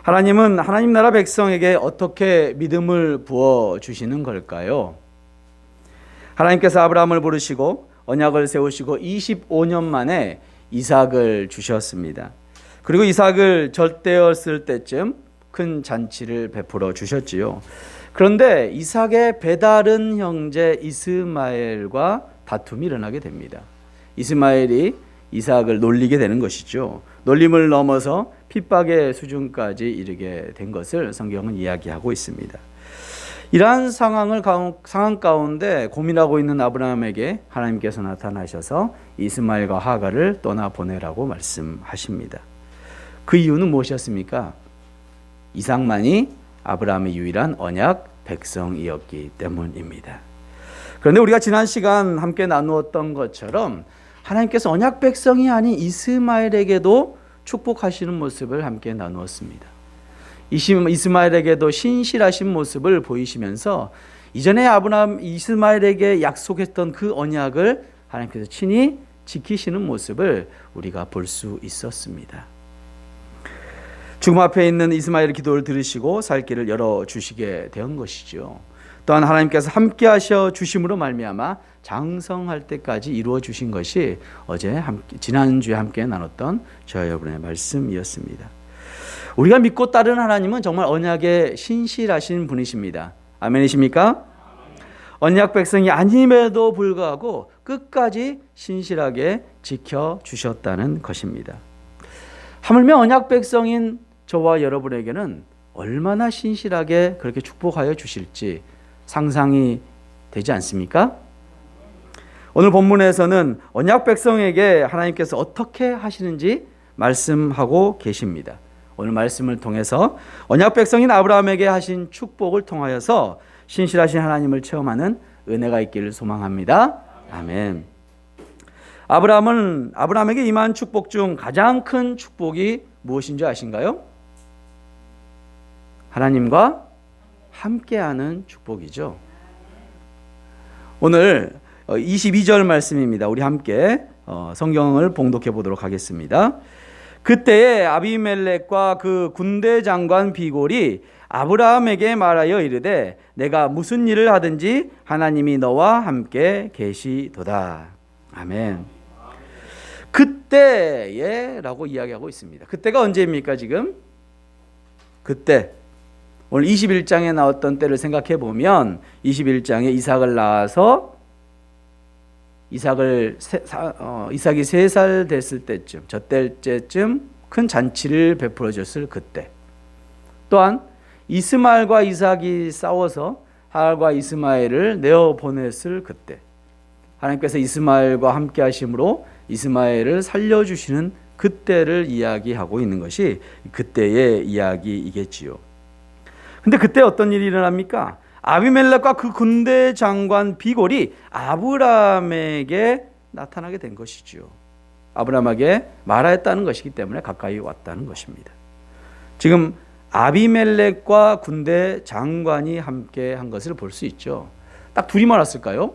하나님은 하나님 나라 백성에게 어떻게 믿음을 부어 주시는 걸까요? 하나님께서 아브라함을 부르시고 언약을 세우시고 25년 만에 이삭을 주셨습니다. 그리고 이삭을 젖되었을 때쯤 큰 잔치를 베풀어 주셨지요. 그런데 이삭의 배다른 형제 이스마엘과 다툼이 일어나게 됩니다. 이스마엘이 이삭을 놀리게 되는 것이죠. 놀림을 넘어서 핍박의 수준까지 이르게 된 것을 성경은 이야기하고 있습니다. 이러한 상황 가운데 고민하고 있는 아브라함에게 하나님께서 나타나셔서 이스마엘과 하갈을 떠나보내라고 말씀하십니다. 그 이유는 무엇이었습니까? 이삭만이 아브라함의 유일한 언약 백성이었기 때문입니다. 그런데 우리가 지난 시간 함께 나누었던 것처럼 하나님께서 언약 백성이 아닌 이스마엘에게도 축복하시는 모습을 함께 나누었습니다. 이스마엘에게도 신실하신 모습을 보이시면서 이전에 아브라함 이스마엘에게 약속했던 그 언약을 하나님께서 친히 지키시는 모습을 우리가 볼 수 있었습니다. 죽음 앞에 있는 이스마엘의 기도를 들으시고 살 길을 열어주시게 된 것이죠. 또한 하나님께서 함께 하셔 주심으로 말미암아 장성할 때까지 이루어 주신 것이 지난주에 함께 나눴던 저와 여러분의 말씀이었습니다. 우리가 믿고 따르는 하나님은 정말 언약에 신실하신 분이십니다. 아멘이십니까? 언약 백성이 아님에도 불구하고 끝까지 신실하게 지켜주셨다는 것입니다. 하물며 언약 백성인 저와 여러분에게는 얼마나 신실하게 그렇게 축복하여 주실지 상상이 되지 않습니까? 오늘 본문에서는 언약 백성에게 하나님께서 어떻게 하시는지 말씀하고 계십니다. 오늘 말씀을 통해서 언약 백성인 아브라함에게 하신 축복을 통하여서 신실하신 하나님을 체험하는 은혜가 있기를 소망합니다. 아멘. 아브라함에게 임한 축복 중 가장 큰 축복이 무엇인지 아신가요? 하나님과 함께하는 축복이죠. 오늘 22절 말씀입니다. 우리 함께 성경을 봉독해 보도록 하겠습니다. 그때에 아비멜렉과 그 군대 장관 비골이 아브라함에게 말하여 이르되 내가 무슨 일을 하든지 하나님이 너와 함께 계시도다. 아멘. 그때에 라고 이야기하고 있습니다. 그때가 언제입니까 지금? 그때 오늘 21장에 나왔던 때를 생각해 보면 21장에 이삭을 낳아서 이삭이 3살 됐을 때쯤 젖될 때쯤 큰 잔치를 베풀어 줬을 그때, 또한 이스마엘과 이삭이 싸워서 하갈과 이스마엘을 내어보냈을 그때, 하나님께서 이스마엘과 함께 하심으로 이스마엘을 살려주시는 그때를 이야기하고 있는 것이 그때의 이야기이겠지요. 근데 그때 어떤 일이 일어납니까? 아비멜렉과 그 군대 장관 비골이 아브라함에게 나타나게 된 것이죠. 아브라함에게 말하였다는 것이기 때문에 가까이 왔다는 것입니다. 지금 아비멜렉과 군대 장관이 함께 한 것을 볼 수 있죠. 딱 둘이만 왔을까요?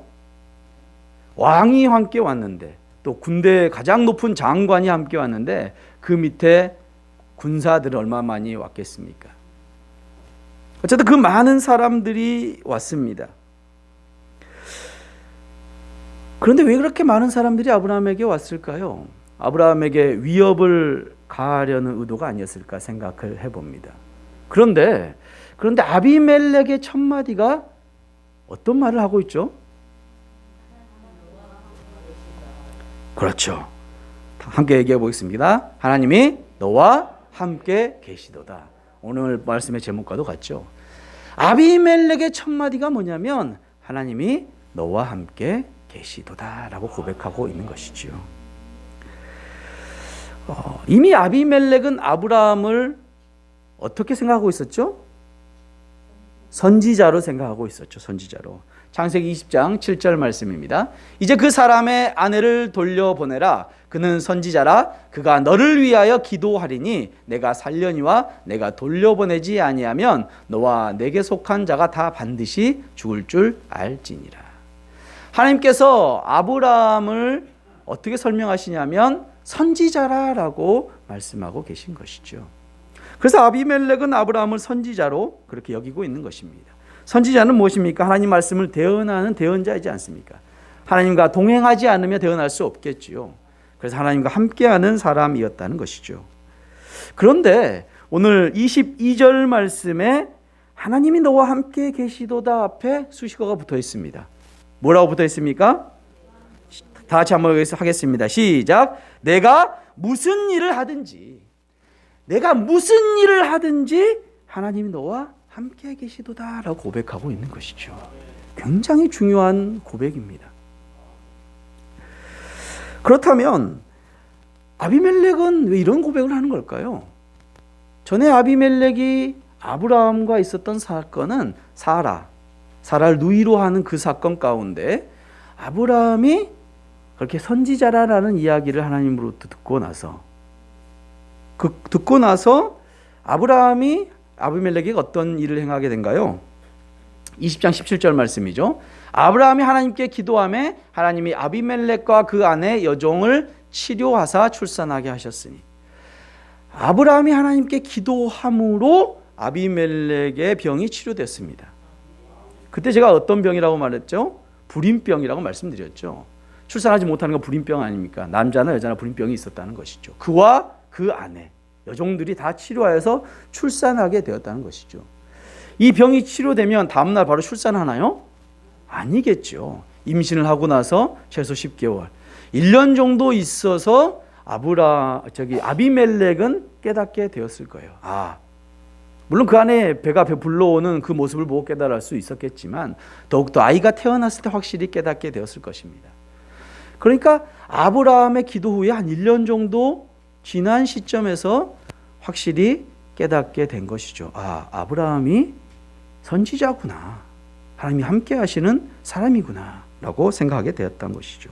왕이 함께 왔는데, 또 군대 가장 높은 장관이 함께 왔는데 그 밑에 군사들은 얼마나 많이 왔겠습니까? 어쨌든 그 많은 사람들이 왔습니다. 그런데 왜 그렇게 많은 사람들이 아브라함에게 왔을까요? 아브라함에게 위협을 가하려는 의도가 아니었을까 생각을 해봅니다. 그런데 아비멜렉의 첫 마디가 어떤 말을 하고 있죠? 그렇죠. 함께 얘기해 보겠습니다. 하나님이 너와 함께 계시도다. 오늘 말씀의 제목과도 같죠. 아비멜렉의 첫 마디가 뭐냐면 하나님이 너와 함께 계시도다라고 고백하고 있는 것이죠. 이미 아비멜렉은 아브라함을 어떻게 생각하고 있었죠? 선지자로 생각하고 있었죠. 선지자로. 창세기 20장 7절 말씀입니다. 이제 그 사람의 아내를 돌려보내라. 그는 선지자라. 그가 너를 위하여 기도하리니 내가 살려니와 내가 돌려보내지 아니하면 너와 내게 속한 자가 다 반드시 죽을 줄 알지니라. 하나님께서 아브라함을 어떻게 설명하시냐면 선지자라라고 말씀하고 계신 것이죠. 그래서 아비멜렉은 아브라함을 선지자로 그렇게 여기고 있는 것입니다. 선지자는 무엇입니까? 하나님 말씀을 대언하는 대언자이지 않습니까? 하나님과 동행하지 않으면 대언할 수 없겠지요. 그래서 하나님과 함께하는 사람이었다는 것이죠. 그런데 오늘 22절 말씀에 하나님이 너와 함께 계시도다 앞에 수식어가 붙어 있습니다. 뭐라고 붙어 있습니까? 다 같이 한번 하겠습니다. 시작. 내가 무슨 일을 하든지 하나님이 너와 함께 계시도다 라고 고백하고 있는 것이죠. 굉장히 중요한 고백입니다. 그렇다면 아비멜렉은 왜 이런 고백을 하는 걸까요? 전에 아비멜렉이 아브라함과 있었던 사건은 사라를 누이로 하는 그 사건 가운데 아브라함이 그렇게 선지자라는 이야기를 하나님으로부터 듣고 나서 아브라함이 아비멜렉이 어떤 일을 행하게 된가요? 20장 17절 말씀이죠. 아브라함이 하나님께 기도하며 하나님이 아비멜렉과 그 아내 여종을 치료하사 출산하게 하셨으니 아브라함이 하나님께 기도함으로 아비멜렉의 병이 치료됐습니다. 그때 제가 어떤 병이라고 말했죠? 불임병이라고 말씀드렸죠. 출산하지 못하는 건 불임병 아닙니까? 남자나 여자나 불임병이 있었다는 것이죠. 그와 그 아내 여종들이 다 치료하여서 출산하게 되었다는 것이죠. 이 병이 치료되면 다음날 바로 출산하나요? 아니겠죠. 임신을 하고 나서 최소 10개월 1년 정도 있어서 아비멜렉은 깨닫게 되었을 거예요. 물론 그 안에 배가 불러오는 그 모습을 보고 깨달을 수 있었겠지만 더욱더 아이가 태어났을 때 확실히 깨닫게 되었을 것입니다. 그러니까 아브라함의 기도 후에 한 1년 정도 지난 시점에서 확실히 깨닫게 된 것이죠. 아브라함이 선지자구나. 하나님이 함께 하시는 사람이구나 라고 생각하게 되었던 것이죠.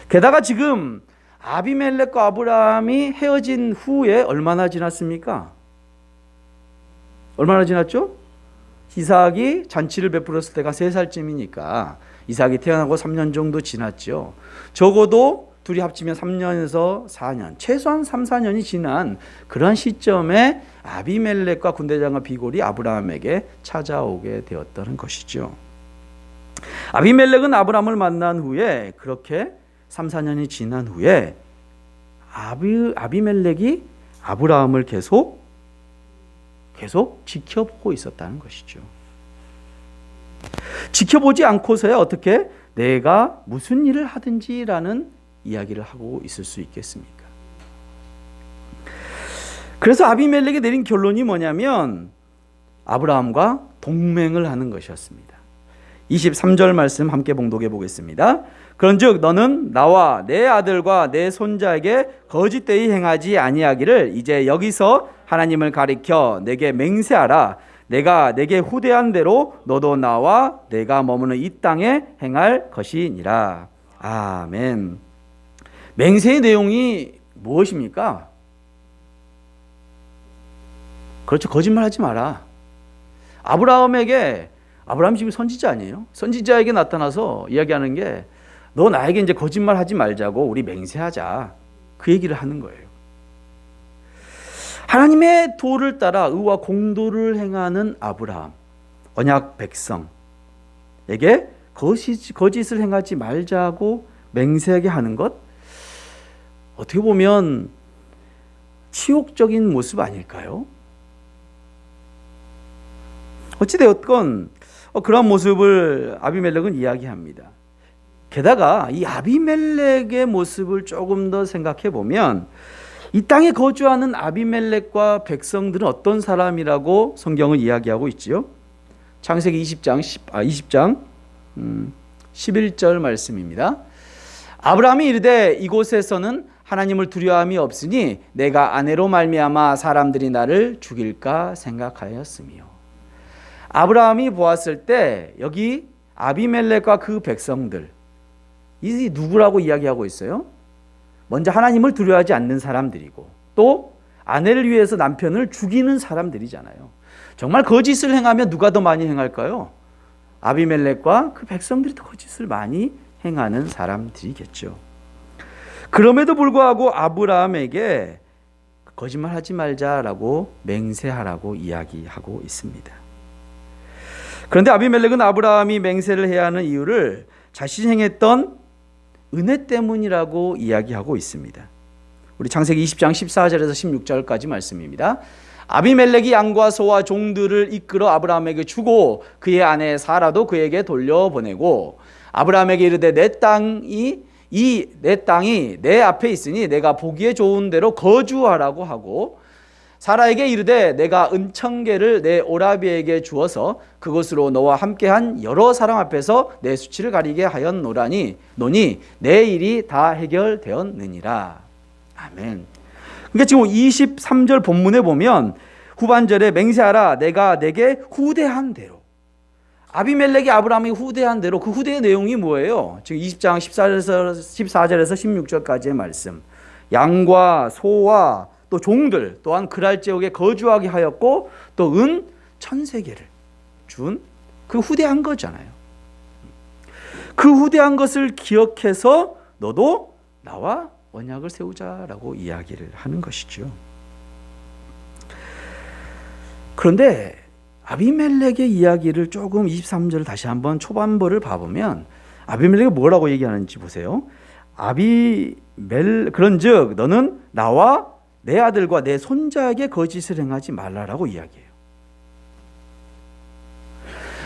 게다가 지금 아비멜렉과 아브라함이 헤어진 후에 얼마나 지났습니까? 얼마나 지났죠? 이삭이 잔치를 베풀었을 때가 3살쯤이니까 이삭이 태어나고 3년 정도 지났죠. 적어도 둘이 합치면 3년에서 4년, 최소한 3, 4년이 지난 그런 시점에 아비멜렉과 군대장과 비골이 아브라함에게 찾아오게 되었다는 것이죠. 아비멜렉은 아브라함을 만난 후에 그렇게 3, 4년이 지난 후에 아비멜렉이 아브라함을 계속 지켜보고 있었다는 것이죠. 지켜보지 않고서야 어떻게 내가 무슨 일을 하든지라는 이야기를 하고 있을 수 있겠습니까? 그래서 아비멜렉이 내린 결론이 뭐냐면 아브라함과 동맹을 하는 것이었습니다. 23절 말씀 함께 봉독해 보겠습니다. 그런즉 너는 나와 내 아들과 내 손자에게 거짓되이 행하지 아니하기를 이제 여기서 하나님을 가리켜 내게 맹세하라. 내가 내게 후대한 대로 너도 나와 내가 머무는 이 땅에 행할 것이니라. 아멘. 맹세의 내용이 무엇입니까? 그렇죠. 거짓말하지 마라. 아브라함이 지금 선지자 아니에요? 선지자에게 나타나서 이야기하는 게 너 나에게 이제 거짓말하지 말자고 우리 맹세하자. 그 얘기를 하는 거예요. 하나님의 도를 따라 의와 공도를 행하는 아브라함, 언약 백성에게 거짓을 행하지 말자고 맹세하게 하는 것, 어떻게 보면 치욕적인 모습 아닐까요? 어찌되었건 그러한 모습을 아비멜렉은 이야기합니다. 게다가 이 아비멜렉의 모습을 조금 더 생각해 보면 이 땅에 거주하는 아비멜렉과 백성들은 어떤 사람이라고 성경은 이야기하고 있지요? 창세기 20장 11절 말씀입니다. 아브라함이 이르되 이곳에서는 하나님을 두려워함이 없으니 내가 아내로 말미암아 사람들이 나를 죽일까 생각하였으며. 아브라함이 보았을 때 여기 아비멜렉과 그 백성들, 이 누구라고 이야기하고 있어요? 먼저 하나님을 두려워하지 않는 사람들이고 또 아내를 위해서 남편을 죽이는 사람들이잖아요. 정말 거짓을 행하면 누가 더 많이 행할까요? 아비멜렉과 그 백성들이 더 거짓을 많이 행하는 사람들이겠죠. 그럼에도 불구하고 아브라함에게 거짓말하지 말자라고 맹세하라고 이야기하고 있습니다. 그런데 아비멜렉은 아브라함이 맹세를 해야 하는 이유를 자신이 행했던 은혜 때문이라고 이야기하고 있습니다. 우리 창세기 20장 14절에서 16절까지 말씀입니다. 아비멜렉이 양과 소와 종들을 이끌어 아브라함에게 주고 그의 아내 사라도 그에게 돌려보내고 아브라함에게 이르되 내 땅이 내 앞에 있으니 내가 보기에 좋은 대로 거주하라고 하고 사라에게 이르되 내가 은청계를 내 오라비에게 주어서 그것으로 너와 함께한 여러 사람 앞에서 내 수치를 가리게 하였노니 내 일이 다 해결되었느니라. 아멘. 그러니까 지금 23절 본문에 보면 후반절에 맹세하라 내가 내게 후대한 대로, 아비멜렉이 아브라함이 후대한 대로, 그 후대의 내용이 뭐예요? 지금 20장 14절에서 16절까지의 말씀, 양과 소와 또 종들 또한 그랄 지역에 거주하게 하였고 또 은 1000세계를 준 그 후대한 거잖아요. 그 후대한 것을 기억해서 너도 나와 언약을 세우자라고 이야기를 하는 것이죠. 그런데 아비멜렉의 이야기를 조금 23절을 다시 한번 초반부를 봐보면 아비멜렉이 뭐라고 얘기하는지 보세요. 그런즉 너는 나와 내 아들과 내 손자에게 거짓을 행하지 말라라고 이야기해요.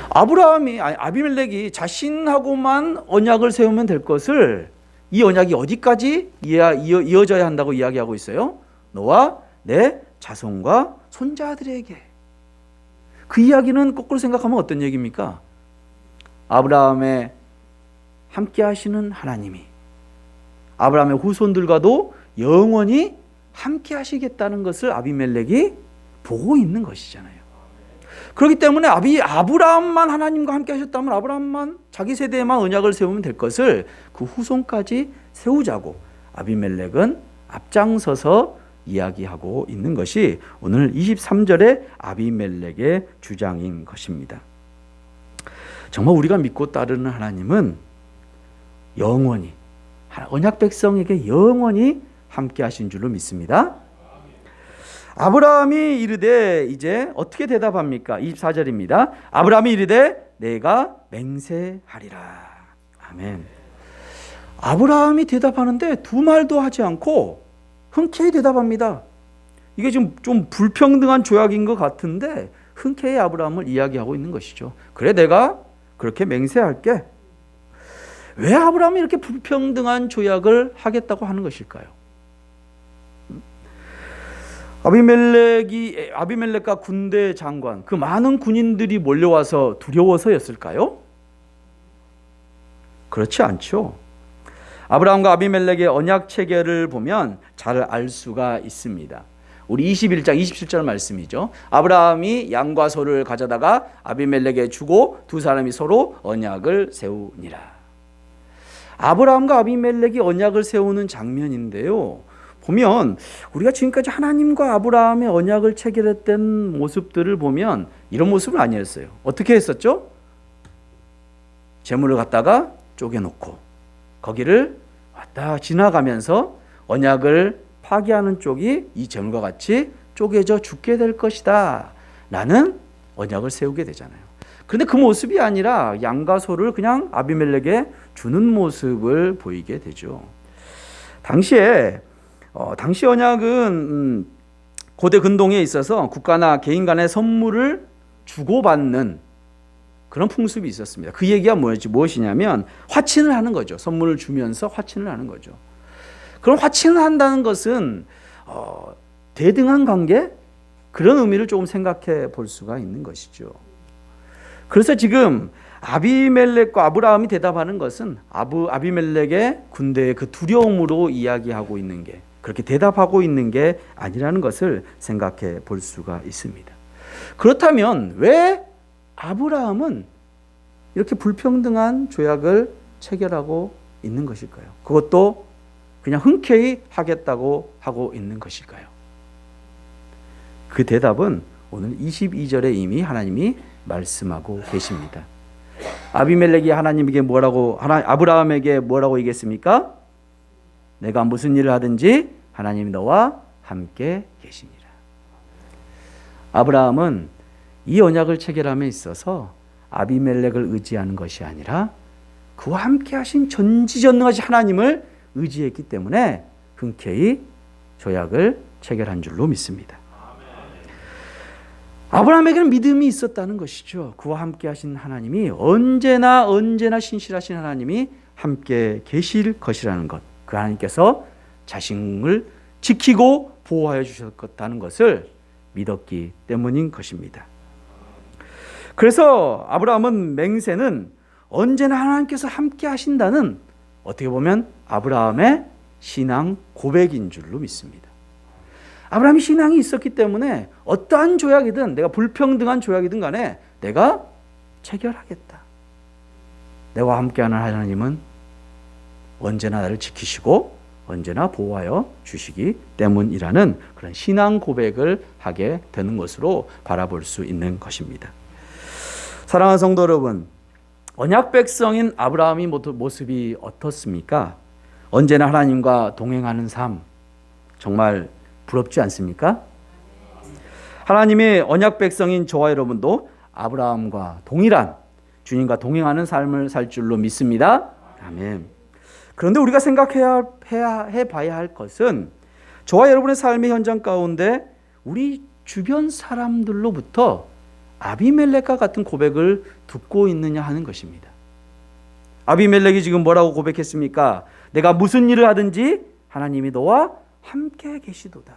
아비멜렉이 자신하고만 언약을 세우면 될 것을 이 언약이 어디까지 이어져야 한다고 이야기하고 있어요? 너와 내 자손과 손자들에게. 그 이야기는 거꾸로 생각하면 어떤 얘기입니까? 아브라함의 함께 하시는 하나님이 아브라함의 후손들과도 영원히 함께 하시겠다는 것을 아비멜렉이 보고 있는 것이잖아요. 그렇기 때문에 아브라함만 하나님과 함께 하셨다면 아브라함만 자기 세대에만 언약을 세우면 될 것을 그 후손까지 세우자고 아비멜렉은 앞장서서 이야기하고 있는 것이 오늘 23절의 아비멜렉의 주장인 것입니다. 정말 우리가 믿고 따르는 하나님은 영원히 언약 백성에게 영원히 함께 하신 줄로 믿습니다. 아브라함이 이르되 이제 어떻게 대답합니까? 24절입니다. 아브라함이 이르되 내가 맹세하리라. 아멘. 아브라함이 대답하는데 두 말도 하지 않고 흔쾌히 대답합니다. 이게 지금 좀 불평등한 조약인 것 같은데 흔쾌히 아브라함을 이야기하고 있는 것이죠. 그래 내가 그렇게 맹세할게. 왜 아브라함이 이렇게 불평등한 조약을 하겠다고 하는 것일까요? 아비멜렉과 군대 장관, 그 많은 군인들이 몰려와서 두려워서였을까요? 그렇지 않죠. 아브라함과 아비멜렉의 언약 체결을 보면 잘 알 수가 있습니다. 우리 21장 27절 말씀이죠. 아브라함이 양과 소를 가져다가 아비멜렉에 주고 두 사람이 서로 언약을 세우니라. 아브라함과 아비멜렉이 언약을 세우는 장면인데요. 보면 우리가 지금까지 하나님과 아브라함의 언약을 체결했던 모습들을 보면 이런 모습은 아니었어요. 어떻게 했었죠? 재물을 갖다가 쪼개놓고 거기를 왔다 지나가면서 언약을 파기하는 쪽이 이 재물과 같이 쪼개져 죽게 될 것이다 라는 언약을 세우게 되잖아요. 그런데 그 모습이 아니라 양과 소를 그냥 아비멜렉에 주는 모습을 보이게 되죠. 당시 언약은 고대 근동에 있어서 국가나 개인 간의 선물을 주고받는 그런 풍습이 있었습니다. 그 얘기가 무엇이냐면 화친을 하는 거죠. 선물을 주면서 화친을 하는 거죠. 그럼 화친을 한다는 것은 대등한 관계? 그런 의미를 조금 생각해 볼 수가 있는 것이죠. 그래서 지금 아비멜렉과 아브라함이 대답하는 것은 아비멜렉의 군대의 그 두려움으로 이야기하고 있는 게, 그렇게 대답하고 있는 게 아니라는 것을 생각해 볼 수가 있습니다. 그렇다면 왜 아브라함은 이렇게 불평등한 조약을 체결하고 있는 것일까요? 그것도 그냥 흔쾌히 하겠다고 하고 있는 것일까요? 그 대답은 오늘 22절에 이미 하나님이 말씀하고 계십니다. 아비멜렉이 아브라함에게 뭐라고 얘기했습니까? 내가 무슨 일을 하든지 하나님이 너와 함께 계시니라. 아브라함은 이 언약을 체결함에 있어서 아비멜렉을 의지하는 것이 아니라 그와 함께 하신 전지전능하신 하나님을 의지했기 때문에 흔쾌히 조약을 체결한 줄로 믿습니다. 아브라함에게는 믿음이 있었다는 것이죠. 그와 함께 하신 하나님이 언제나 신실하신 하나님이 함께 계실 것이라는 것, 그 하나님께서 자신을 지키고 보호하여 주셨다는 것을 믿었기 때문인 것입니다. 그래서 아브라함은 맹세는 언제나 하나님께서 함께 하신다는, 어떻게 보면 아브라함의 신앙 고백인 줄로 믿습니다. 아브라함이 신앙이 있었기 때문에 어떠한 조약이든, 내가 불평등한 조약이든 간에 내가 체결하겠다. 내가 함께하는 하나님은 언제나 나를 지키시고 언제나 보호하여 주시기 때문이라는 그런 신앙 고백을 하게 되는 것으로 바라볼 수 있는 것입니다. 사랑하는 성도 여러분, 언약 백성인 아브라함의 모습이 어떻습니까? 언제나 하나님과 동행하는 삶, 정말 부럽지 않습니까? 하나님의 언약 백성인 저와 여러분도 아브라함과 동일한, 주님과 동행하는 삶을 살 줄로 믿습니다. 아멘. 그런데 우리가 생각해봐야 할 것은, 저와 여러분의 삶의 현장 가운데 우리 주변 사람들로부터 아비멜렉과 같은 고백을 듣고 있느냐 하는 것입니다. 아비멜렉이 지금 뭐라고 고백했습니까? 내가 무슨 일을 하든지 하나님이 너와 함께 계시도다.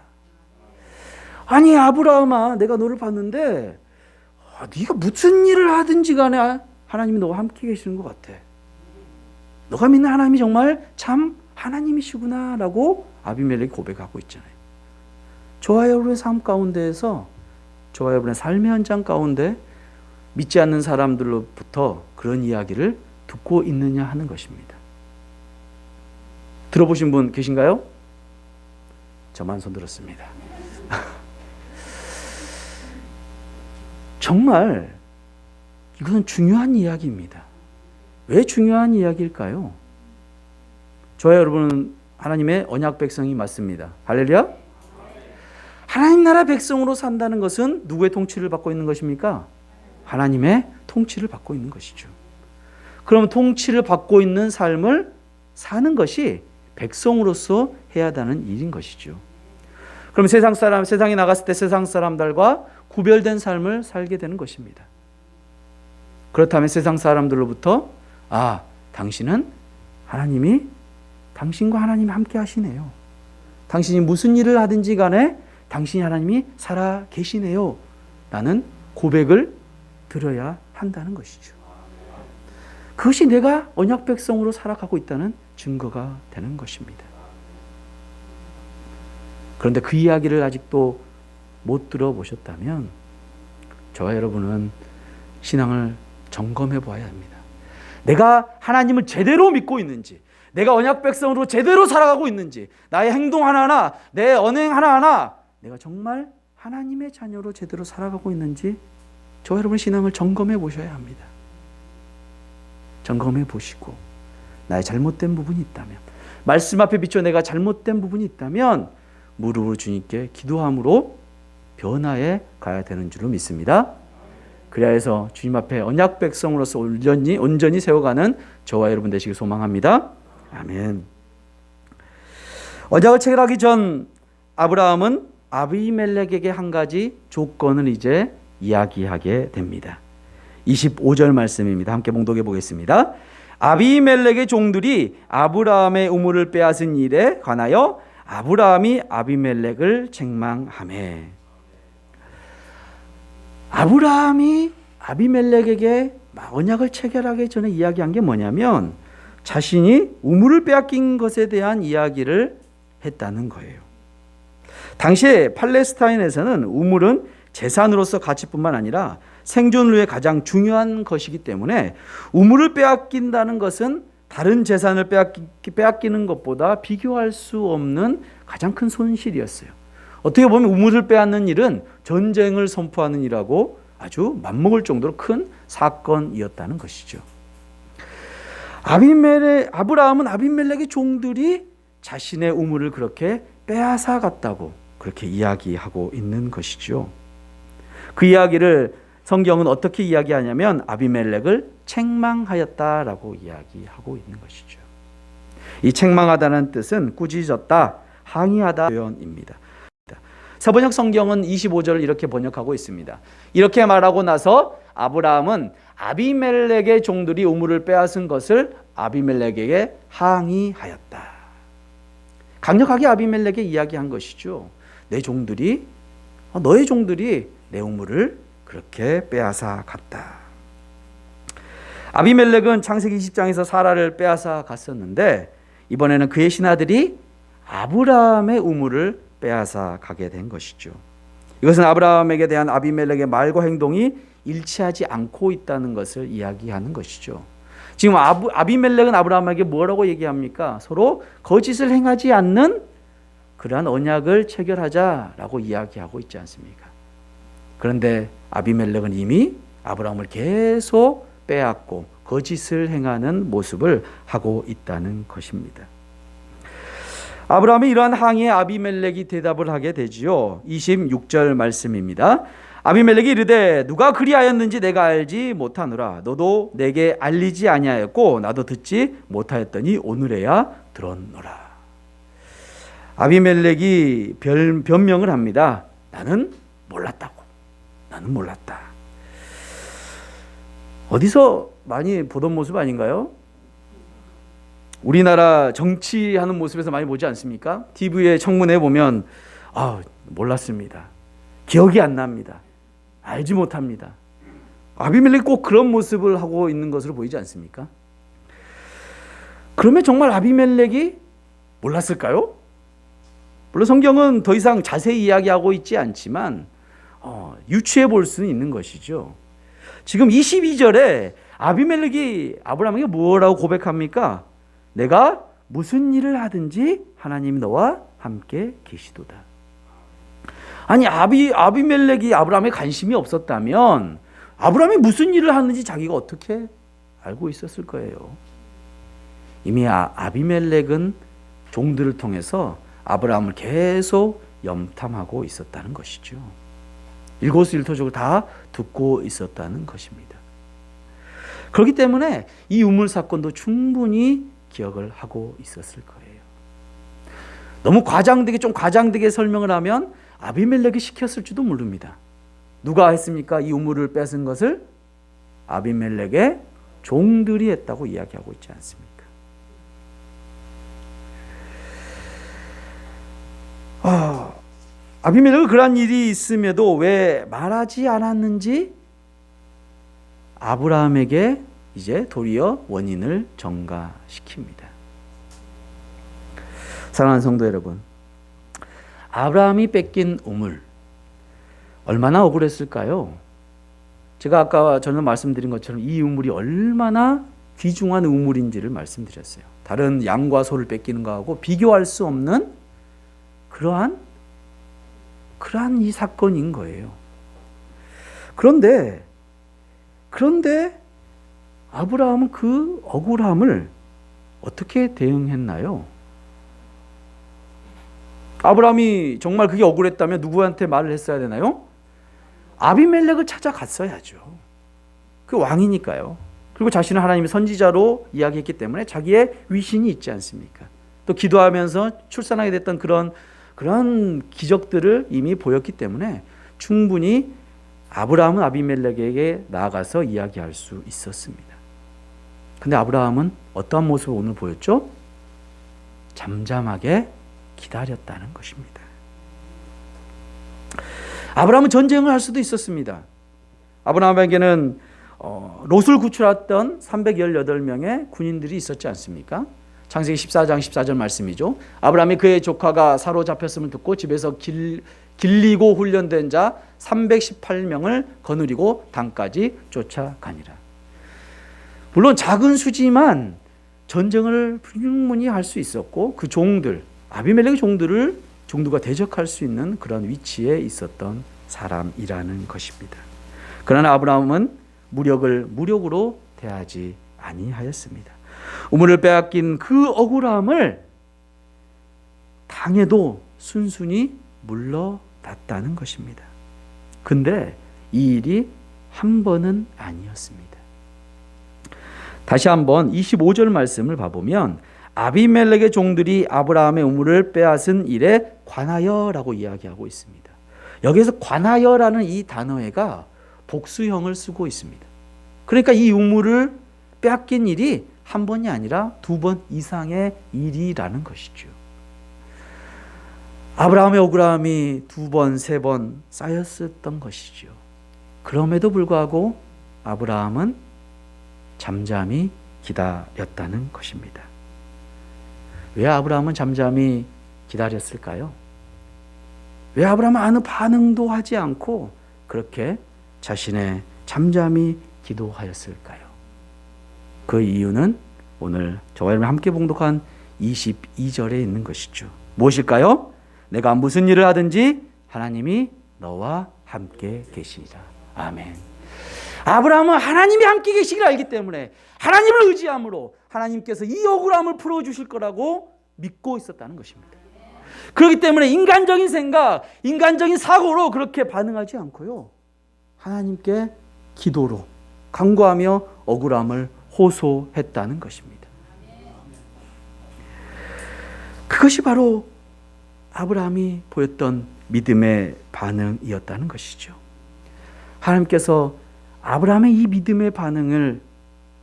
아니 아브라함아, 내가 너를 봤는데 네가 무슨 일을 하든지 간에 하나님이 너와 함께 계시는 것 같아. 너가 믿는 하나님이 정말 참 하나님이시구나 라고 아비멜렉이 고백하고 있잖아요. 저와 여러분의 삶 가운데에서, 저와 여러분의 삶의 현장 가운데 믿지 않는 사람들로부터 그런 이야기를 듣고 있느냐 하는 것입니다. 들어보신 분 계신가요? 저만 손 들었습니다. 정말 이것은 중요한 이야기입니다. 왜 중요한 이야기일까요? 저와 여러분은 하나님의 언약 백성이 맞습니다. 할렐루야. 하나님 나라 백성으로 산다는 것은 누구의 통치를 받고 있는 것입니까? 하나님의 통치를 받고 있는 것이죠. 그럼 통치를 받고 있는 삶을 사는 것이 백성으로서 해야 하는 일인 것이죠. 그럼 세상에 나갔을 때 세상 사람들과 구별된 삶을 살게 되는 것입니다. 그렇다면 세상 사람들로부터 당신은 하나님이, 당신과 하나님이 함께 하시네요. 당신이 무슨 일을 하든지 간에 당신이 하나님이 살아 계시네요 라는 고백을 들어야 한다는 것이죠. 그것이 내가 언약 백성으로 살아가고 있다는 증거가 되는 것입니다. 그런데 그 이야기를 아직도 못 들어보셨다면 저와 여러분은 신앙을 점검해 보아야 합니다. 내가 하나님을 제대로 믿고 있는지, 내가 언약 백성으로 제대로 살아가고 있는지, 나의 행동 하나하나, 내 언행 하나하나 내가 정말 하나님의 자녀로 제대로 살아가고 있는지 저와 여러분 신앙을 점검해 보셔야 합니다. 점검해 보시고 나의 잘못된 부분이 있다면, 말씀 앞에 비춰 내가 잘못된 부분이 있다면 무릎을 주님께 기도함으로 변화해 가야 되는 줄로 믿습니다. 그래야 해서 주님 앞에 언약 백성으로서 온전히 세워가는 저와 여러분 되시길 소망합니다. 아멘. 언약을 체결하기 전 아브라함은 아비멜렉에게 한 가지 조건을 이제 이야기하게 됩니다. 25절 말씀입니다. 함께 봉독해 보겠습니다. 아비멜렉의 종들이 아브라함의 우물을 빼앗은 일에 관하여 아브라함이 아비멜렉을 책망하매. 아브라함이 아비멜렉에게 언약을 체결하기 전에 이야기한 게 뭐냐면 자신이 우물을 빼앗긴 것에 대한 이야기를 했다는 거예요. 당시에 팔레스타인에서는 우물은 재산으로서 가치뿐만 아니라 생존을 위해 가장 중요한 것이기 때문에 우물을 빼앗긴다는 것은 다른 재산을 빼앗기는 것보다 비교할 수 없는 가장 큰 손실이었어요. 어떻게 보면 우물을 빼앗는 일은 전쟁을 선포하는 일하고 아주 맞먹을 정도로 큰 사건이었다는 것이죠. 아브라함은 아비멜렉의 종들이 자신의 우물을 그렇게 빼앗아 갔다고 그렇게 이야기하고 있는 것이죠. 그 이야기를 성경은 어떻게 이야기하냐면 아비멜렉을 책망하였다라고 이야기하고 있는 것이죠. 이 책망하다는 뜻은 꾸짖었다, 항의하다 표현입니다. 서번역 성경은 25절을 이렇게 번역하고 있습니다. 이렇게 말하고 나서 아브라함은 아비멜렉의 종들이 우물을 빼앗은 것을 아비멜렉에게 항의하였다. 강력하게 아비멜렉에 이야기한 것이죠. 너의 종들이 내 우물을 그렇게 빼앗아 갔다. 아비멜렉은 창세기 20장에서 사라를 빼앗아 갔었는데 이번에는 그의 신하들이 아브라함의 우물을 빼앗아 가게 된 것이죠. 이것은 아브라함에게 대한 아비멜렉의 말과 행동이 일치하지 않고 있다는 것을 이야기하는 것이죠. 지금 아비멜렉은 아브라함에게 뭐라고 얘기합니까? 서로 거짓을 행하지 않는 그러한 언약을 체결하자라고 이야기하고 있지 않습니까? 그런데 아비멜렉은 이미 아브라함을 계속 빼앗고 거짓을 행하는 모습을 하고 있다는 것입니다. 아브라함이 이러한 항의에 아비멜렉이 대답을 하게 되지요. 26절 말씀입니다. 아비멜렉이 이르되 누가 그리하였는지 내가 알지 못하노라. 너도 내게 알리지 아니하였고 나도 듣지 못하였더니 오늘에야 들었노라. 아비멜렉이 변명을 합니다. 나는 몰랐다고. 나는 몰랐다. 어디서 많이 보던 모습 아닌가요? 우리나라 정치하는 모습에서 많이 보지 않습니까? TV에 청문회 보면 몰랐습니다. 기억이 안 납니다. 알지 못합니다. 아비멜렉이 꼭 그런 모습을 하고 있는 것으로 보이지 않습니까? 그러면 정말 아비멜렉이 몰랐을까요? 물론 성경은 더 이상 자세히 이야기하고 있지 않지만 유추해 볼 수는 있는 것이죠. 지금 22절에 아비멜렉이 아브라함에게 뭐라고 고백합니까? 내가 무슨 일을 하든지 하나님이 너와 함께 계시도다. 아니 아비멜렉이 아브라함에 관심이 없었다면 아브라함이 무슨 일을 하는지 자기가 어떻게 알고 있었을 거예요. 이미 아비멜렉은 종들을 통해서 아브라함을 계속 염탐하고 있었다는 것이죠. 일거수일투족을 다 듣고 있었다는 것입니다. 그렇기 때문에 이 우물 사건도 충분히 기억을 하고 있었을 거예요. 너무 좀 과장되게 설명을 하면 아비멜렉이 시켰을지도 모릅니다. 누가 했습니까? 이 우물을 뺏은 것을 아비멜렉의 종들이 했다고 이야기하고 있지 않습니까? 아비멜렉은 그러한 일이 있음에도 왜 말하지 않았는지 아브라함에게 이제 도리어 원인을 전가시킵니다. 사랑하는 성도 여러분, 아브라함이 뺏긴 우물 얼마나 억울했을까요? 제가 아까 전에 말씀드린 것처럼 이 우물이 얼마나 귀중한 우물인지를 말씀드렸어요. 다른 양과 소를 뺏기는 것하고 비교할 수 없는 그러한 이 사건인 거예요. 그런데 아브라함은 그 억울함을 어떻게 대응했나요? 아브라함이 정말 그게 억울했다면 누구한테 말을 했어야 되나요? 아비멜렉을 찾아갔어야죠. 그 왕이니까요. 그리고 자신은 하나님의 선지자로 이야기했기 때문에 자기의 위신이 있지 않습니까? 또 기도하면서 출산하게 됐던 그런 기적들을 이미 보였기 때문에 충분히 아브라함은 아비멜렉에게 나아가서 이야기할 수 있었습니다. 근데 아브라함은 어떠한 모습을 오늘 보였죠? 잠잠하게 기다렸다는 것입니다. 아브라함은 전쟁을 할 수도 있었습니다. 아브라함에게는 롯을 구출했던 318명의 군인들이 있었지 않습니까? 창세기 14장 14절 말씀이죠. 아브라함이 그의 조카가 사로잡혔음을 듣고 집에서 길리고 훈련된 자 318명을 거느리고 당까지 쫓아가니라. 물론 작은 수지만 전쟁을 충분히 할 수 있었고 그 종들, 아비멜렉의 종들과 대적할 수 있는 그런 위치에 있었던 사람이라는 것입니다. 그러나 아브라함은 무력으로 대하지 아니하였습니다. 우물을 빼앗긴 그 억울함을 당해도 순순히 물러났다는 것입니다. 근데 이 일이 한 번은 아니었습니다. 다시 한번 25절 말씀을 봐보면 아비멜렉의 종들이 아브라함의 우물을 빼앗은 일에 관하여라고 이야기하고 있습니다. 여기에서 관하여라는 이 단어가 복수형을 쓰고 있습니다. 그러니까 이 우물을 빼앗긴 일이 한 번이 아니라 두 번 이상의 일이라는 것이죠. 아브라함의 억울함이 두 번, 세 번 쌓였었던 것이죠. 그럼에도 불구하고 아브라함은 잠잠히 기다렸다는 것입니다. 왜 아브라함은 잠잠히 기다렸을까요? 왜 아브라함은 아무 반응도 하지 않고 그렇게 자신의 잠잠히 기도하였을까요? 그 이유는 오늘 저와 여러분이 함께 봉독한 22절에 있는 것이죠. 무엇일까요? 내가 무슨 일을 하든지 하나님이 너와 함께 계시리라. 아멘. 아브라함은 하나님이 함께 계시기를 알기 때문에 하나님을 의지함으로 하나님께서 이 억울함을 풀어주실 거라고 믿고 있었다는 것입니다. 그렇기 때문에 인간적인 생각, 인간적인 사고로 그렇게 반응하지 않고요, 하나님께 기도로 간구하며 억울함을 호소했다는 것입니다. 그것이 바로 아브라함이 보였던 믿음의 반응이었다는 것이죠. 하나님께서 아브라함의 이 믿음의 반응을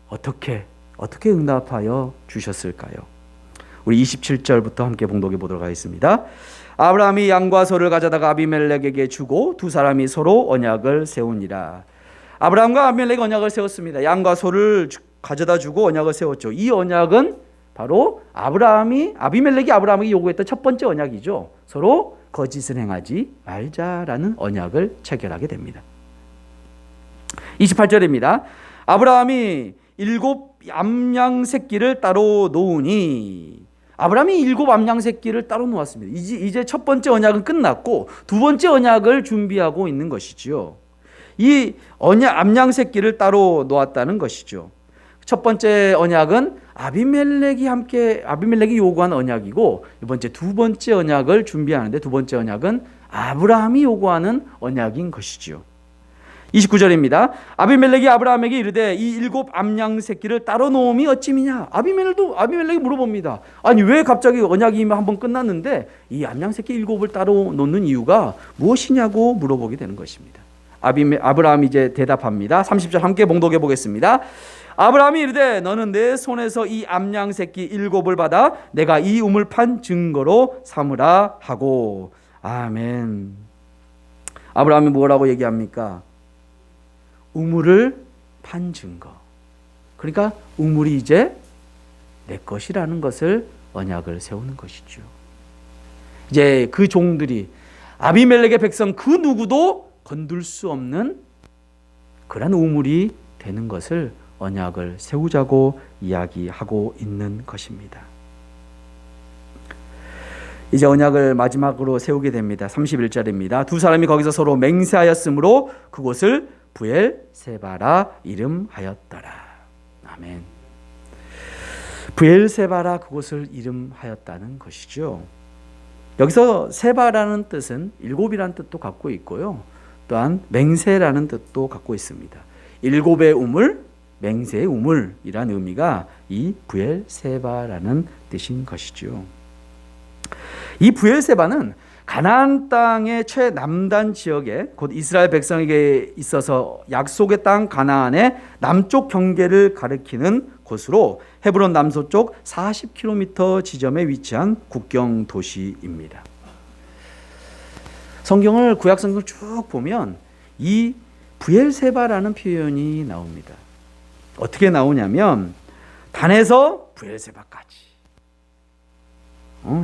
어떻게 응답하여 주셨을까요? 우리 27절부터 함께 봉독해 보도록 하겠습니다. 아브라함이 양과 소를 가져다가 아비멜렉에게 주고 두 사람이 서로 언약을 세우니라. 아브라함과 아비멜렉이 언약을 세웠습니다. 양과 소를 가져다 주고 언약을 세웠죠. 이 언약은 바로 아비멜렉이 아브라함에게 요구했던 첫 번째 언약이죠. 서로 거짓을 행하지 말자라는 언약을 체결하게 됩니다. 28절입니다. 아브라함이 7 암양 새끼를 따로 놓으니, 아브라함이 7 암양 새끼를 따로 놓았습니다. 이제 첫 번째 언약은 끝났고 두 번째 언약을 준비하고 있는 것이지요. 이 암양 새끼를 따로 놓았다는 것이죠. 첫 번째 언약은 아비멜렉이 요구한 언약이고, 두 번째 언약을 준비하는데 두 번째 언약은 아브라함이 요구하는 언약인 것이지요. 29절입니다. 아비멜렉이 아브라함에게 이르되 이 7 암양 새끼를 따로 놓음이 어찌미냐. 아비멜렉이 물어봅니다. 아니 왜 갑자기 언약이 한번 끝났는데 이 암양 새끼 7을 따로 놓는 이유가 무엇이냐고 물어보게 되는 것입니다. 아브라함이 이제 대답합니다. 30절 함께 봉독해 보겠습니다. 아브라함이 이르되 너는 내 손에서 이 암양 새끼 7을 받아 내가 이 우물 판 증거로 삼으라 하고. 아멘. 아브라함이 뭐라고 얘기합니까? 우물을 판 증거. 그러니까 우물이 이제 내 것이라는 것을 언약을 세우는 것이죠. 이제 그 종들이 아비멜렉의 백성 그 누구도 건들 수 없는 그런 우물이 되는 것을 언약을 세우자고 이야기하고 있는 것입니다. 이제 언약을 마지막으로 세우게 됩니다. 31절입니다. 두 사람이 거기서 서로 맹세하였으므로 그곳을 브엘세바라 이름하였더라. 아멘. 브엘세바라 그곳을 이름하였다는 것이죠. 여기서 세바라는 뜻은 7이라는 뜻도 갖고 있고요, 또한 맹세라는 뜻도 갖고 있습니다. 7의 우물, 맹세의 우물이라는 의미가 이 브엘세바라는 뜻인 것이죠. 이 브엘세바는 가나안 땅의 최남단 지역에 곧 이스라엘 백성에게 있어서 약속의 땅 가나안의 남쪽 경계를 가리키는 곳으로 헤브론 남서쪽 40km 지점에 위치한 국경 도시입니다. 구약 성경을 쭉 보면 이 브엘세바라는 표현이 나옵니다. 어떻게 나오냐면 단에서 브엘세바까지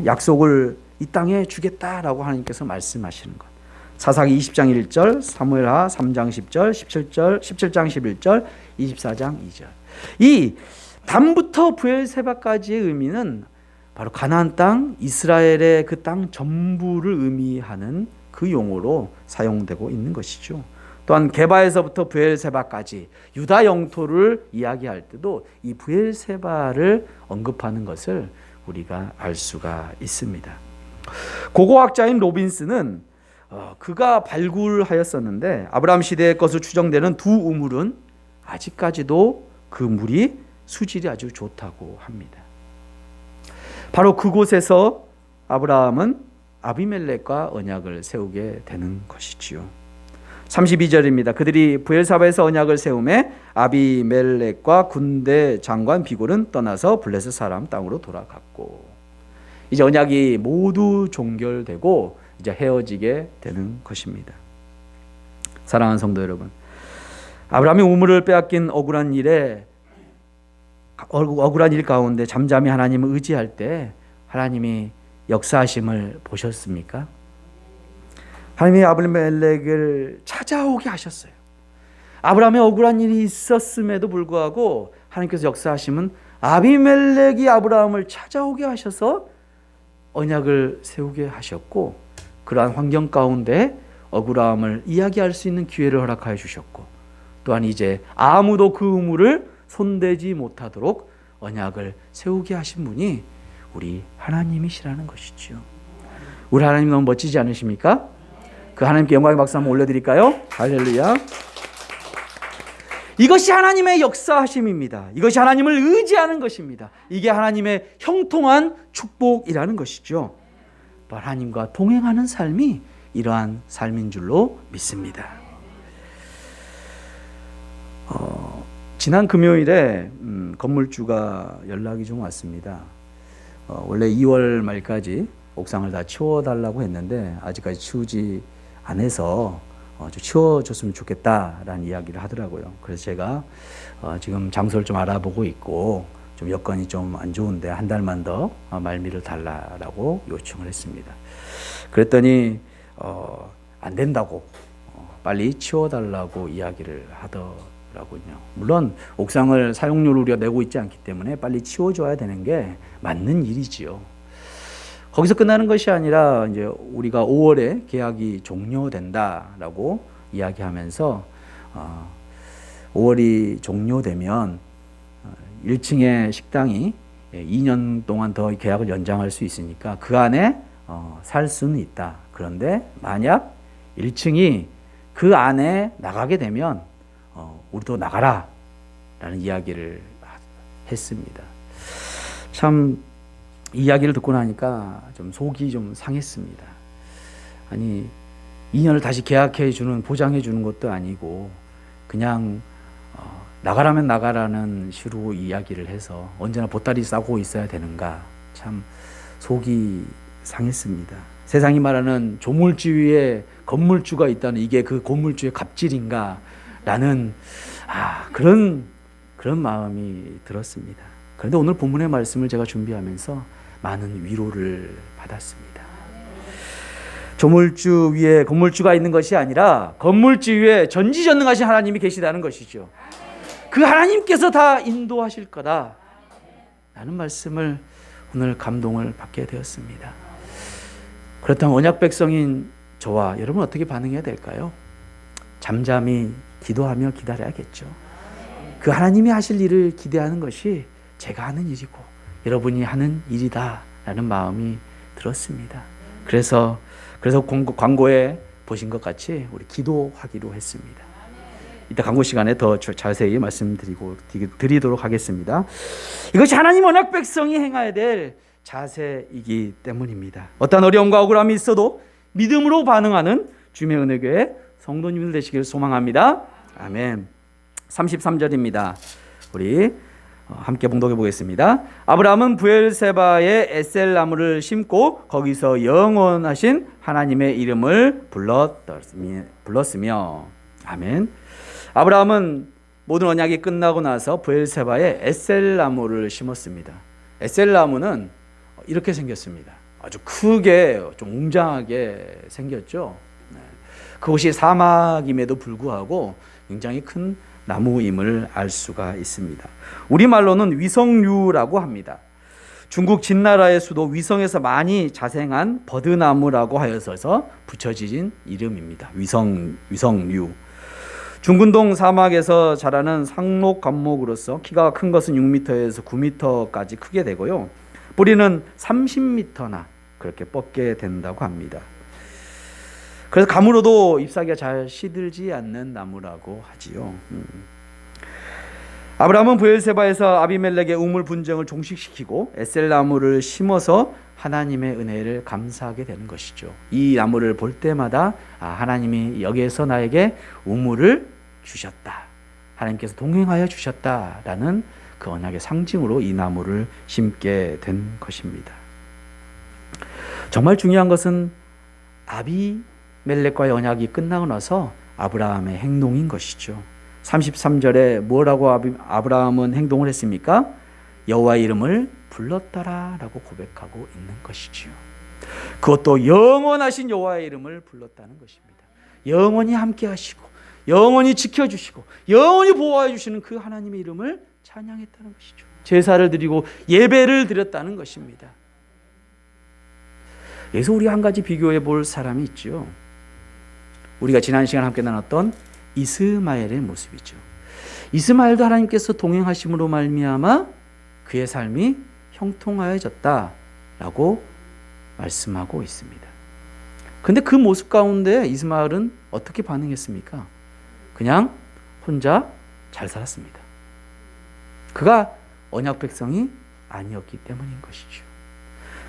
약속을 이 땅에 주겠다라고 하나님께서 말씀하시는 것. 사사기 20장 1절, 사무엘하 3장 10절, 17장 11절, 24장 2절. 이 단부터 브엘세바까지의 의미는 바로 가나안 땅, 이스라엘의 그 땅 전부를 의미하는 그 용어로 사용되고 있는 것이죠. 또한 게바에서부터 브엘세바까지 유다 영토를 이야기할 때도 이 브엘세바를 언급하는 것을 우리가 알 수가 있습니다. 고고학자인 로빈스는 그가 발굴하였었는데 아브라함 시대의 것으로 추정되는 두 우물은 아직까지도 그 물이 수질이 아주 좋다고 합니다. 바로 그곳에서 아브라함은 아비멜렉과 언약을 세우게 되는 것이지요. 32절입니다. 그들이 브엘사바에서 언약을 세우매 아비멜렉과 군대 장관 비골은 떠나서 블레셋 사람 땅으로 돌아갔고, 이제 언약이 모두 종결되고 이제 헤어지게 되는 것입니다. 사랑하는 성도 여러분, 아브라함이 우물을 빼앗긴 억울한 일 가운데 잠잠히 하나님을 의지할 때 하나님이 역사하심을 보셨습니까? 하나님이 아비멜렉을 찾아오게 하셨어요. 아브라함의 억울한 일이 있었음에도 불구하고 하나님께서 역사하심은 아비멜렉이 아브라함을 찾아오게 하셔서 언약을 세우게 하셨고, 그러한 환경 가운데 억울함을 이야기할 수 있는 기회를 허락하여 주셨고, 또한 이제 아무도 그 우물을 손대지 못하도록 언약을 세우게 하신 분이 우리 하나님이시라는 것이죠. 우리 하나님 너무 멋지지 않으십니까? 그 하나님께 영광의 박수 한번 올려드릴까요? 할렐루야. 이것이 하나님의 역사하심입니다. 이것이 하나님을 의지하는 것입니다. 이게 하나님의 형통한 축복이라는 것이죠. 하나님과 동행하는 삶이 이러한 삶인 줄로 믿습니다. 지난 금요일에 건물주가 연락이 좀 왔습니다. 원래 2월 말까지 옥상을 다 치워달라고 했는데 아직까지 치우지 않아서 좀 치워줬으면 좋겠다라는 이야기를 하더라고요. 그래서 제가 지금 장소를 좀 알아보고 있고 좀 여건이 좀 안 좋은데 한 달만 더 말미를 달라라고 요청을 했습니다. 그랬더니 안 된다고 빨리 치워달라고 이야기를 하더라고요. 물론 옥상을 사용료를 우리가 내고 있지 않기 때문에 빨리 치워줘야 되는 게 맞는 일이지요. 거기서 끝나는 것이 아니라 이제 우리가 5월에 계약이 종료된다라고 이야기하면서 5월이 종료되면 1층의 식당이 2년 동안 더 계약을 연장할 수 있으니까 그 안에 살 수는 있다. 그런데 만약 1층이 그 안에 나가게 되면 우리도 나가라 라는 이야기를 했습니다. 참 이야기를 듣고 나니까 좀 속이 좀 상했습니다. 아니 2년을 다시 계약해 주는, 보장해 주는 것도 아니고 그냥 나가라면 나가라는 식으로 이야기를 해서 언제나 보따리 싸고 있어야 되는가, 참 속이 상했습니다. 세상이 말하는 조물주위에 건물주가 있다는, 이게 그 건물주의 갑질인가 라는 그런 마음이 들었습니다. 그런데 오늘 본문의 말씀을 제가 준비하면서 많은 위로를 받았습니다. 조물주 위에 건물주가 있는 것이 아니라 건물주 위에 전지전능하신 하나님이 계시다는 것이죠. 그 하나님께서 다 인도하실 거다 라는 말씀을 오늘 감동을 받게 되었습니다. 그렇다면 언약 백성인 저와 여러분 어떻게 반응해야 될까요? 잠잠히 기도하며 기다려야겠죠. 그 하나님이 하실 일을 기대하는 것이 제가 하는 일이고 여러분이 하는 일이다 라는 마음이 들었습니다. 그래서 광고에 보신 것 같이 우리 기도하기로 했습니다. 이따 광고 시간에 더 자세히 말씀드리도록 하겠습니다. 이것이 하나님 언약 백성이 행해야 될 자세이기 때문입니다. 어떤 어려움과 억울함이 있어도 믿음으로 반응하는 주님의 은혜교회 성도님들 되시길 소망합니다. 아멘. 33절입니다. 우리 함께 봉독해 보겠습니다. 아브라함은 브엘세바에 에셀나무를 심고 거기서 영원하신 하나님의 이름을 불렀으며. 아멘. 아브라함은 모든 언약이 끝나고 나서 브엘세바에 에셀나무를 심었습니다. 에셀나무는 이렇게 생겼습니다. 아주 크게 좀 웅장하게 생겼죠. 그곳이 사막임에도 불구하고 굉장히 큰 나무임을 알 수가 있습니다. 우리말로는 위성류라고 합니다. 중국 진나라의 수도 위성에서 많이 자생한 버드나무라고 하여서 붙여진 이름입니다. 위성류. 중근동 사막에서 자라는 상록 관목으로서 키가 큰 것은 6m에서 9m까지 크게 되고요. 뿌리는 30m나 그렇게 뻗게 된다고 합니다. 그래서 가물어도 잎사귀가 잘 시들지 않는 나무라고 하지요. 아브라함은 브엘세바에서 아비멜렉의 우물 분쟁을 종식시키고 에셀 나무를 심어서 하나님의 은혜를 감사하게 되는 것이죠. 이 나무를 볼 때마다 하나님이 여기에서 나에게 우물을 주셨다, 하나님께서 동행하여 주셨다라는 그 언약의 상징으로 이 나무를 심게 된 것입니다. 정말 중요한 것은 아비멜렉과의 언약이 끝나고 나서 아브라함의 행동인 것이죠. 33절에 뭐라고 아브라함은 행동을 했습니까? 여호와의 이름을 불렀더라라고 고백하고 있는 것이지요. 그것도 영원하신 여호와의 이름을 불렀다는 것입니다. 영원히 함께 하시고 영원히 지켜주시고 영원히 보호해 주시는 그 하나님의 이름을 찬양했다는 것이죠. 제사를 드리고 예배를 드렸다는 것입니다. 여기서 우리가 한 가지 비교해 볼 사람이 있죠. 우리가 지난 시간 함께 나눴던 이스마엘의 모습이죠. 이스마엘도 하나님께서 동행하심으로 말미암아 그의 삶이 형통하여졌다라고 말씀하고 있습니다. 그런데 그 모습 가운데 이스마엘은 어떻게 반응했습니까? 그냥 혼자 잘 살았습니다. 그가 언약 백성이 아니었기 때문인 것이죠.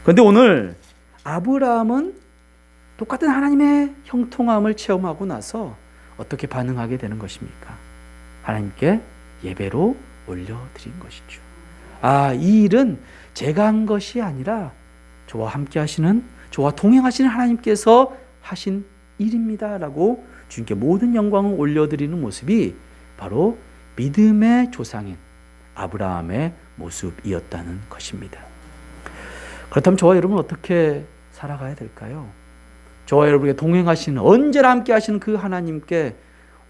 그런데 오늘 아브라함은 똑같은 하나님의 형통함을 체험하고 나서 어떻게 반응하게 되는 것입니까? 하나님께 예배로 올려드린 것이죠. 이 일은 제가 한 것이 아니라 저와 함께 하시는, 저와 동행하시는 하나님께서 하신 일입니다 라고 주님께 모든 영광을 올려드리는 모습이 바로 믿음의 조상인 아브라함의 모습이었다는 것입니다. 그렇다면 저와 여러분은 어떻게 살아가야 될까요? 저와 여러분에게 동행하시는, 언제나 함께 하시는 그 하나님께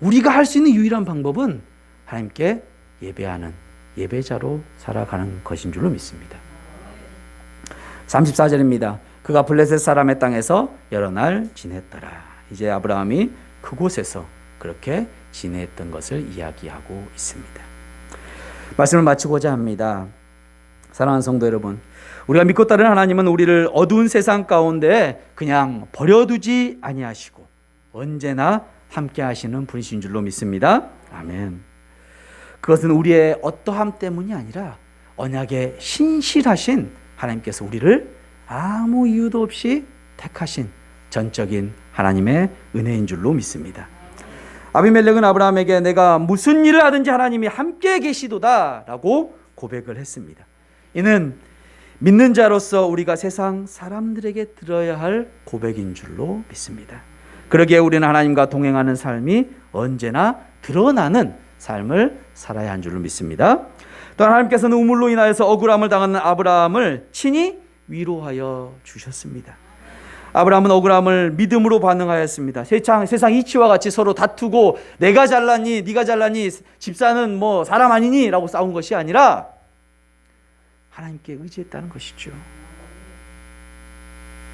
우리가 할 수 있는 유일한 방법은 하나님께 예배하는 예배자로 살아가는 것인 줄로 믿습니다. 34절입니다. 그가 블레셋 사람의 땅에서 여러 날 지냈더라. 이제 아브라함이 그곳에서 그렇게 지냈던 것을 이야기하고 있습니다. 말씀을 마치고자 합니다. 사랑하는 성도 여러분, 우리가 믿고 따르는 하나님은 우리를 어두운 세상 가운데 그냥 버려두지 아니하시고 언제나 함께 하시는 분이신 줄로 믿습니다. 아멘. 그것은 우리의 어떠함 때문이 아니라 언약에 신실하신 하나님께서 우리를 아무 이유도 없이 택하신 전적인 하나님의 은혜인 줄로 믿습니다. 아비멜렉은 아브라함에게 내가 무슨 일을 하든지 하나님이 함께 계시도다 라고 고백을 했습니다. 이는 믿는 자로서 우리가 세상 사람들에게 들어야 할 고백인 줄로 믿습니다. 그러기에 우리는 하나님과 동행하는 삶이 언제나 드러나는 삶을 살아야 한 줄로 믿습니다. 또한 하나님께서는 우물로 인하여서 억울함을 당하는 아브라함을 친히 위로하여 주셨습니다. 아브라함은 억울함을 믿음으로 반응하였습니다. 세상 이치와 같이 서로 다투고 내가 잘났니 네가 잘났니 집사는 뭐 사람 아니니 라고 싸운 것이 아니라 하나님께 의지했다는 것이죠.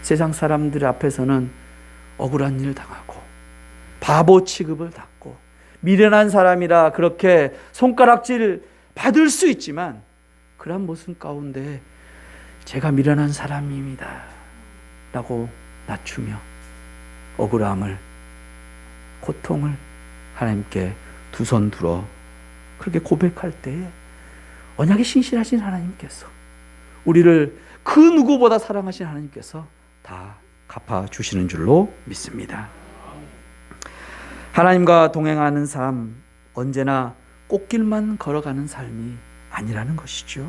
세상 사람들 앞에서는 억울한 일 당하고 바보 취급을 받고 미련한 사람이라 그렇게 손가락질 받을 수 있지만 그런 모습 가운데 제가 미련한 사람입니다 라고 낮추며 억울함을, 고통을 하나님께 두 손 들어 그렇게 고백할 때에 언약에 신실하신 하나님께서 우리를 그 누구보다 사랑하신 하나님께서 다 갚아주시는 줄로 믿습니다. 하나님과 동행하는 삶, 언제나 꽃길만 걸어가는 삶이 아니라는 것이죠.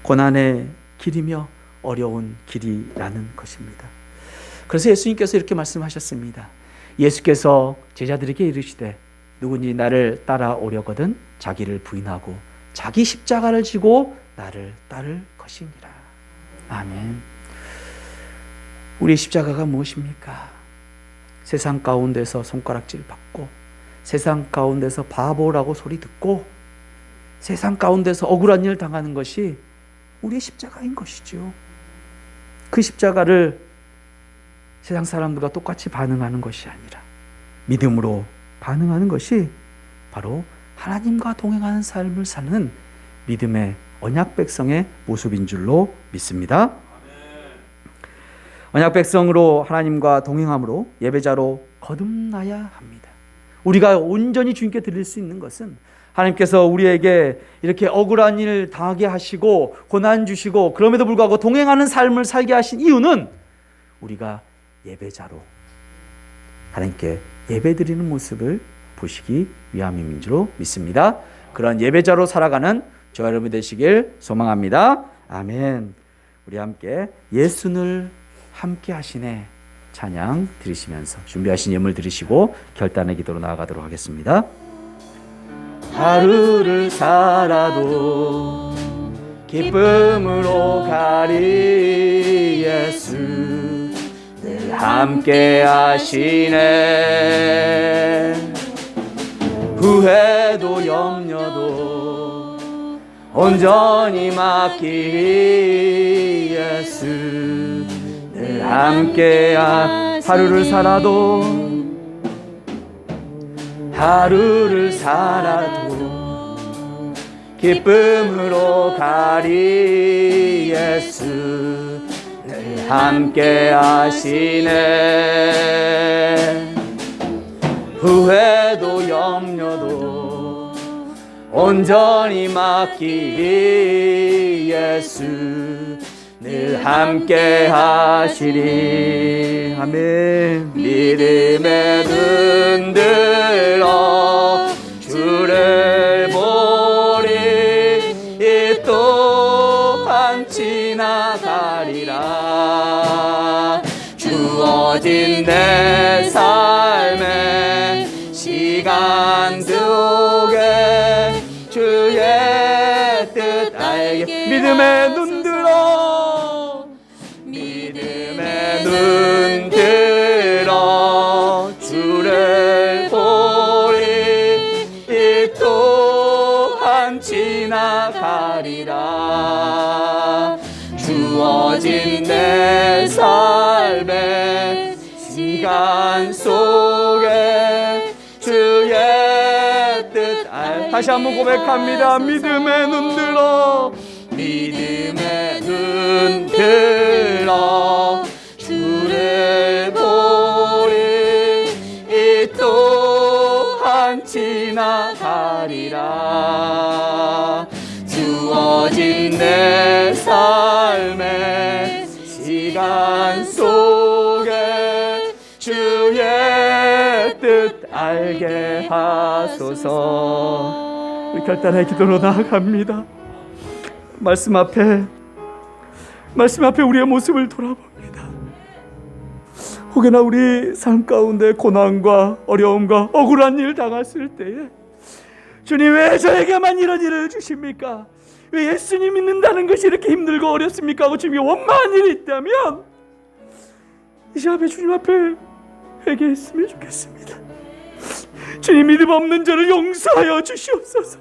고난의 길이며 어려운 길이라는 것입니다. 그래서 예수님께서 이렇게 말씀하셨습니다. 예수께서 제자들에게 이르시되 누구니 나를 따라오려거든 자기를 부인하고 자기 십자가를 지고 나를 따를 것이니라. 아멘. 우리의 십자가가 무엇입니까? 세상 가운데서 손가락질 받고 세상 가운데서 바보라고 소리 듣고 세상 가운데서 억울한 일 당하는 것이 우리의 십자가인 것이죠. 그 십자가를 세상 사람들과 똑같이 반응하는 것이 아니라 믿음으로 반응하는 것이 바로 하나님과 동행하는 삶을 사는 믿음의 언약 백성의 모습인 줄로 믿습니다. 언약 백성으로 하나님과 동행함으로 예배자로 거듭나야 합니다. 우리가 온전히 주님께 드릴 수 있는 것은 하나님께서 우리에게 이렇게 억울한 일 당하게 하시고 고난 주시고 그럼에도 불구하고 동행하는 삶을 살게 하신 이유는 우리가 예배자로 하나님께 예배드리는 모습을 보시기 위함인 줄로 믿습니다. 그런 예배자로 살아가는 저와 여러분 되시길 소망합니다. 아멘. 우리 함께 예수를 함께 하시네 찬양 드리시면서 준비하신 예물 드리시고 결단의 기도로 나아가도록 하겠습니다. 하루를 살아도 기쁨으로 가리 예수 늘 함께 하시네. 후회도 염려도 온전히 맡기리 예수 늘 함께 하루를 살아도 기쁨으로 가리 예수 늘 함께 하시네. 후회도 염려도 온전히 맡기리 예수 늘 함께 하시리. 아멘. 믿음의 눈 들어 주를 보리 이 또한 지나가리라. 주어진 내 삶의 시간 속에 주의 뜻 알게 믿음의 눈 들어 주를 보리 이 또한 지나가리라. 주어진 내 삶의 시간 속에 주의 뜻 다시 한번 고백합니다. 믿음의 눈 들어 주를 보리 이 또한 지나가리라. 주어진 내 삶의 시간 속에 주의 뜻 알게 하소서. 우리 결단의 기도로 나아갑니다. 말씀 앞에 우리의 모습을 돌아봅니다. 혹여나 우리 삶 가운데 고난과 어려움과 억울한 일 당했을 때에 주님 왜 저에게만 이런 일을 주십니까? 왜 예수님 믿는다는 것이 이렇게 힘들고 어렵습니까? 하고 주님이 원망한 일이 있다면 이 시간에 주님 앞에 회개했으면 좋겠습니다. 주님 믿음 없는 저를 용서하여 주시옵소서.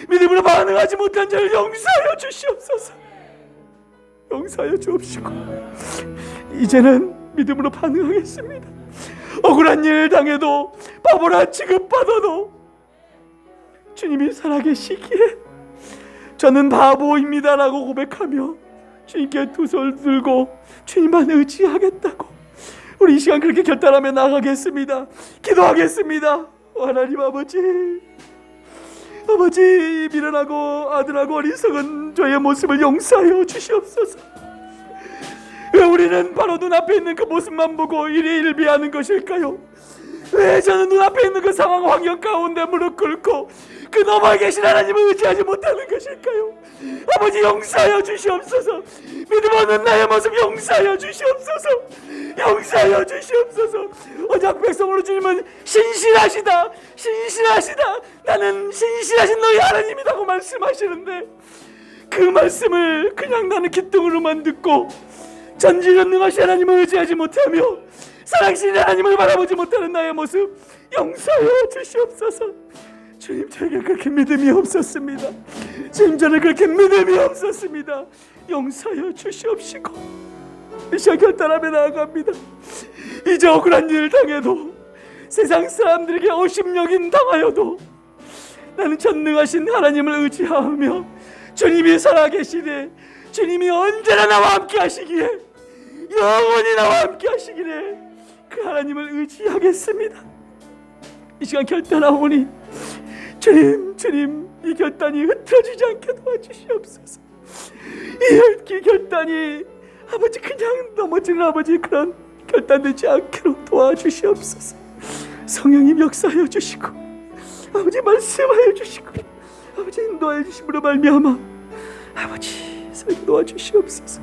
믿음으로 반응하지 못한 저를 용서하여 주시옵소서. 용서하여 주옵시고 이제는 믿음으로 반응하겠습니다. 억울한 일 당해도 바보라 취급받아도 주님이 살아계시기에 저는 바보입니다라고 고백하며 주님께 두 손 들고 주님만 의지하겠다고 우리 이 시간 그렇게 결단하며 나가겠습니다. 기도하겠습니다. 하나님 아버지 미련하고 아들하고 어리석은 저의 모습을 용서하여 주시옵소서. 왜 우리는 바로 눈앞에 있는 그 모습만 보고 일희일비하는 것일까요? 왜 저는 눈앞에 있는 그 상황 환경 가운데 무릎 꿇고 그 너머에 계신 하나님을 의지하지 못하는 것일까요? 아버지 용서하여 주시옵소서. 믿음 없는 나의 모습 용서하여 주시옵소서. 용서하여 주시옵소서. 언약 백성으로 주님은 신실하시다. 나는 신실하신 너희 하나님이라고 말씀하시는데 그 말씀을 그냥 나는 귓등으로만 듣고 전지전능하신 하나님을 의지하지 못하며 사랑하신 하나님을 바라보지 못하는 나의 모습 용서하여 주시옵소서. 주님 저에게 그렇게 믿음이 없었습니다. 주님 저는 그렇게 믿음이 없었습니다. 용서하여 주시옵시고 이 시간 결단하며 나아갑니다. 이제 억울한 일을 당해도 세상 사람들에게 어심여김 당하여도 나는 전능하신 하나님을 의지하며 주님이 살아계시되 주님이 언제나 나와 함께 하시기에 영원히 나와 함께 하시기를 그 하나님을 의지하겠습니다. 이 시간 결단하오니 주님 이 결단이 흐트러지지 않게 도와주시옵소서. 이 결단이 아버지 그냥 넘어지는 아버지 그런 결단되지 않기로 도와주시옵소서. 성령님 역사하여 주시고 아버지 말씀하여 주시고 아버지 인도하여 주심으로 말미암아 아버지 설교 도와주시옵소서.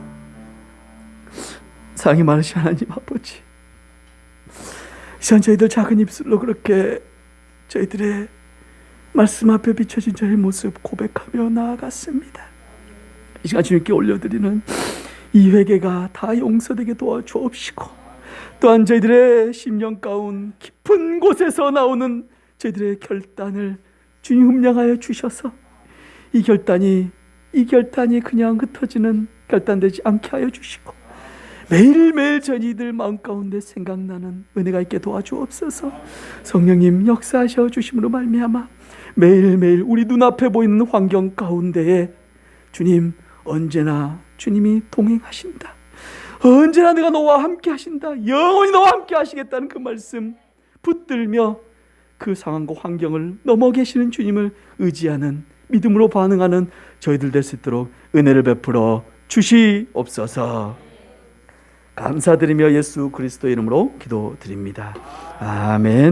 사랑이 많으신 하나님 아버지, 시간 저희들 작은 입술로 그렇게 저희들의 말씀 앞에 비춰진 저희 모습 고백하며 나아갔습니다. 이 시간 주님께 올려드리는 이 회개가 다 용서되게 도와주옵시고, 또한 저희들의 심령 가운 깊은 곳에서 나오는 저희들의 결단을 주님 흠량하여 주셔서 이 결단이 그냥 흩어지는 결단되지 않게 하여 주시고, 매일매일 저희들 마음 가운데 생각나는 은혜가 있게 도와주옵소서. 성령님 역사하셔 주심으로 말미암아 매일매일 우리 눈앞에 보이는 환경 가운데에 주님 언제나 주님이 동행하신다, 언제나 내가 너와 함께 하신다, 영원히 너와 함께 하시겠다는 그 말씀 붙들며 그 상황과 환경을 넘어 계시는 주님을 의지하는, 믿음으로 반응하는 저희들 될 수 있도록 은혜를 베풀어 주시옵소서. 감사드리며 예수 그리스도의 이름으로 기도드립니다. 아멘.